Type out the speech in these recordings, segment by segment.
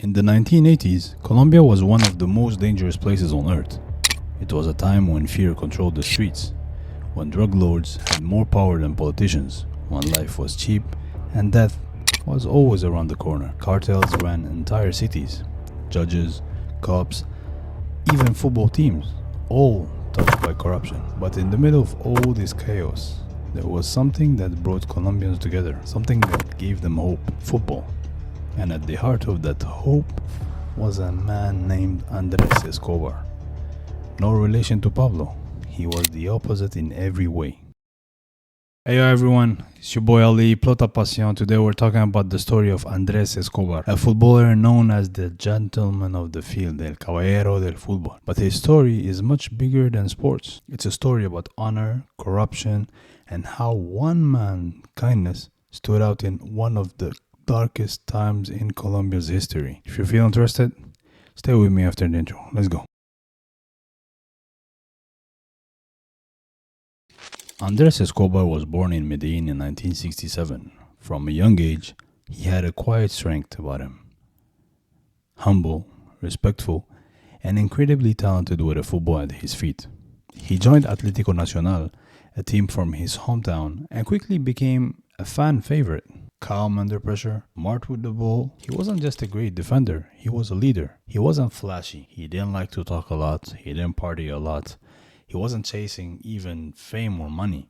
In the 1980s, Colombia was one of the most dangerous places on earth. It was a time when fear controlled the streets, when drug lords had more power than politicians, when life was cheap and death was always around the corner. Cartels ran entire cities, judges, cops, even football teams, all touched by corruption. But in the middle of all this chaos, there was something that brought Colombians together, something that gave them hope: football. And at the heart of that hope was a man named Andrés Escobar. No relation to Pablo, he was the opposite in every way. Hey everyone, it's your boy Ali, PlotAPassion. Today we're talking about the story of Andrés Escobar, a footballer known as the gentleman of the field, el caballero del fútbol. But his story is much bigger than sports. It's a story about honor, corruption, and how one man's kindness stood out in one of the darkest times in Colombia's history. If you feel interested, stay with me after the intro. Let's go. Andrés Escobar was born in Medellin in 1967. From a young age, he had a quiet strength about him. Humble, respectful, and incredibly talented with a football at his feet. He joined Atlético Nacional, a team from his hometown, and quickly became a fan favorite. Calm under pressure, smart with the ball. He wasn't just a great defender, he was a leader. He wasn't flashy, he didn't like to talk a lot, he didn't party a lot. He wasn't chasing even fame or money.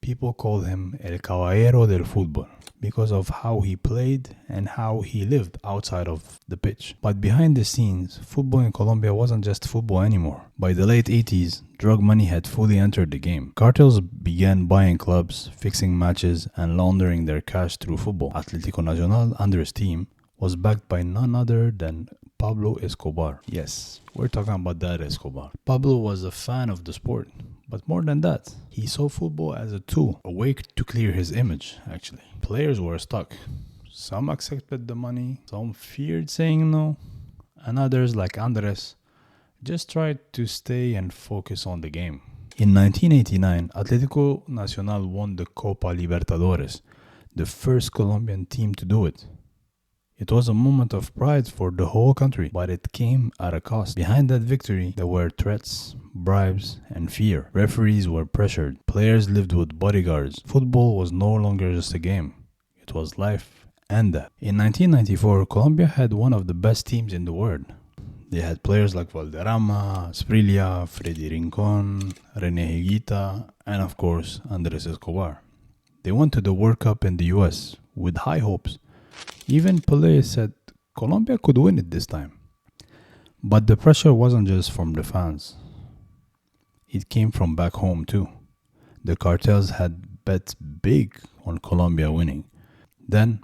People called him el caballero del fútbol because of how he played and how he lived outside of the pitch. But behind the scenes, football in Colombia wasn't just football anymore. By the late 80s, drug money had fully entered the game. Cartels began buying clubs, fixing matches, and laundering their cash through football. Atlético Nacional, under his team, was backed by none other than Pablo Escobar. Yes, we're talking about that Escobar. Pablo was a fan of the sport, but more than that, he saw football as a tool, a way to clear his image, actually. Players were stuck. Some accepted the money, some feared saying no, and others, like Andres, just tried to stay and focus on the game. In 1989, Atlético Nacional won the Copa Libertadores, the first Colombian team to do it. It was a moment of pride for the whole country, but it came at a cost. Behind that victory, there were threats, bribes, and fear. Referees were pressured. Players lived with bodyguards. Football was no longer just a game. It was life and death. In 1994, Colombia had one of the best teams in the world. They had players like Valderrama, Asprilla, Freddy Rincon, René Higuita, and of course, Andrés Escobar. They went to the World Cup in the US with high hopes. Even Pelé said Colombia could win it this time. But the pressure wasn't just from the fans. It came from back home too. The cartels had bet big on Colombia winning. Then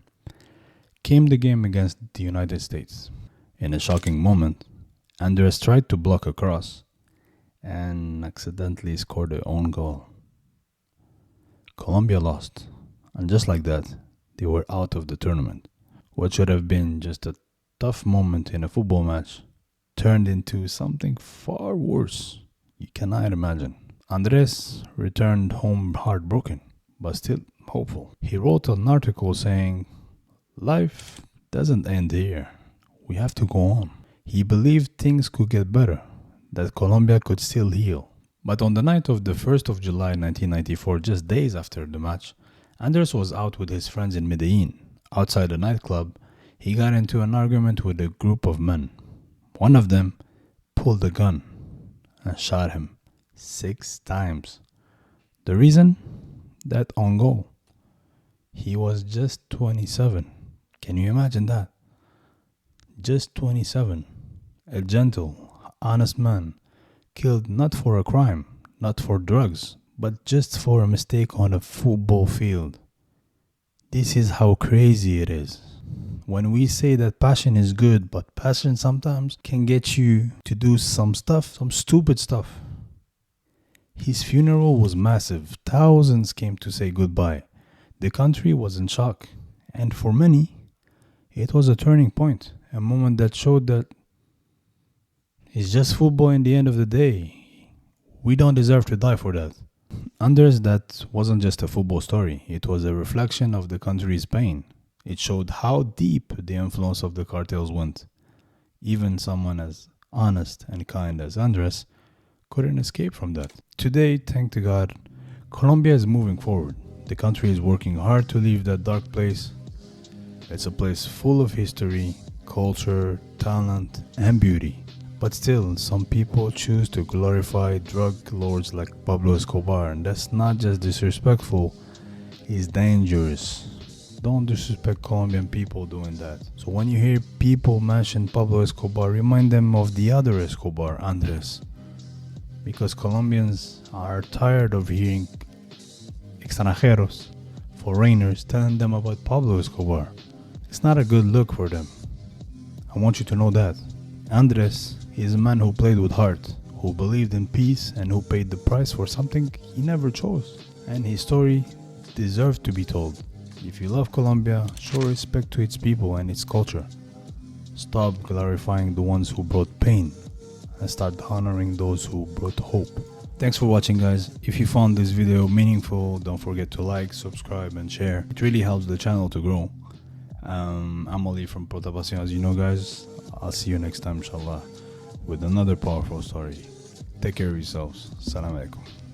came the game against the United States. In a shocking moment, Andres tried to block a cross and accidentally scored their own goal. Colombia lost, and just like that, they were out of the tournament. What should have been just a tough moment in a football match turned into something far worse you cannot imagine. Andres returned home heartbroken, but still hopeful. He wrote an article saying, "Life doesn't end here. We have to go on." He believed things could get better, that Colombia could still heal. But on the night of the 1st of July 1994, just days after the match, Andres was out with his friends in Medellin. Outside a nightclub, he got into an argument with a group of men. One of them pulled a gun and shot him 6 times. The reason? That on goal. He was just 27. Can you imagine that? Just 27. A gentle, honest man, killed not for a crime, not for drugs, but just for a mistake on a football field. This is how crazy it is. When we say that passion is good, but passion sometimes can get you to do some stuff, some stupid stuff. His funeral was massive. Thousands came to say goodbye. The country was in shock. And for many, it was a turning point. A moment that showed that it's just football in the end of the day. We don't deserve to die for that. Andres, that wasn't just a football story. It was a reflection of the country's pain. It showed how deep the influence of the cartels went. Even someone as honest and kind as Andrés couldn't escape from that. Today, thank to God, Colombia is moving forward. The country is working hard to leave that dark place. It's a place full of history, culture, talent, and beauty. But still, some people choose to glorify drug lords like Pablo Escobar, and that's not just disrespectful, it's dangerous. Don't disrespect Colombian people doing that. So when you hear people mention Pablo Escobar, remind them of the other Escobar, Andrés. Because Colombians are tired of hearing extranjeros, foreigners, telling them about Pablo Escobar. It's not a good look for them. I want you to know that. Andrés is a man who played with heart, who believed in peace, and who paid the price for something he never chose. And his story deserves to be told. If you love Colombia, show respect to its people and its culture. Stop glorifying the ones who brought pain and start honoring those who brought hope. Thanks for watching, guys. If you found this video meaningful, don't forget to like, subscribe, and share. It really helps the channel to grow. I'm Ali from PlotAPassion, as you know, guys. I'll see you next time, inshallah, with another powerful story. Take care of yourselves. Salam alaikum.